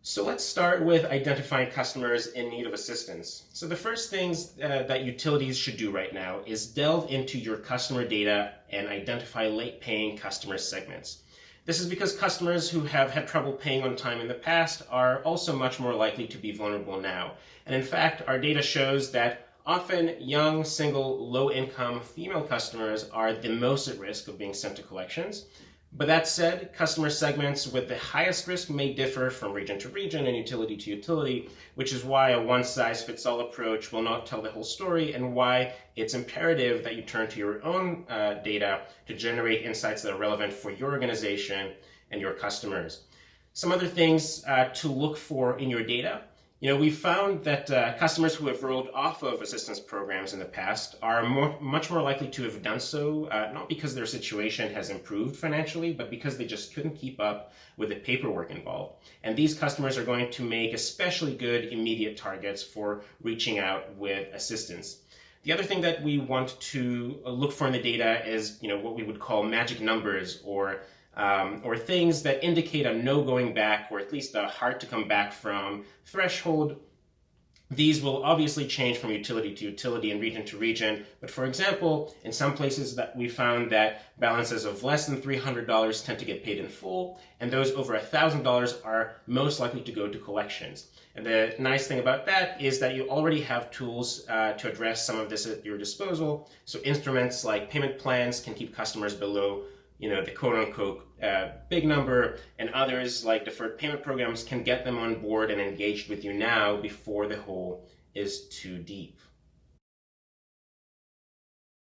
So let's start with identifying customers in need of assistance. So the first things that utilities should do right now is delve into your customer data and identify late paying customer segments. This is because customers who have had trouble paying on time in the past are also much more likely to be vulnerable now. And in fact, our data shows that often young, single, low-income female customers are the most at risk of being sent to collections. But that said, customer segments with the highest risk may differ from region to region and utility to utility, which is why a one-size-fits-all approach will not tell the whole story, and why it's imperative that you turn to your own data to generate insights that are relevant for your organization and your customers. Some other things to look for in your data. We found that customers who have rolled off of assistance programs in the past are much more likely to have done so, not because their situation has improved financially, but because they just couldn't keep up with the paperwork involved. And these customers are going to make especially good immediate targets for reaching out with assistance. The other thing that we want to look for in the data is, what we would call magic numbers or things that indicate a no going back, or at least a hard to come back from threshold. These will obviously change from utility to utility and region to region. But for example, in some places that we found that balances of less than $300 tend to get paid in full, and those over $1,000 are most likely to go to collections. And the nice thing about that is that you already have tools to address some of this at your disposal. So instruments like payment plans can keep customers below the quote-unquote big number, and others like deferred payment programs can get them on board and engaged with you now before the hole is too deep.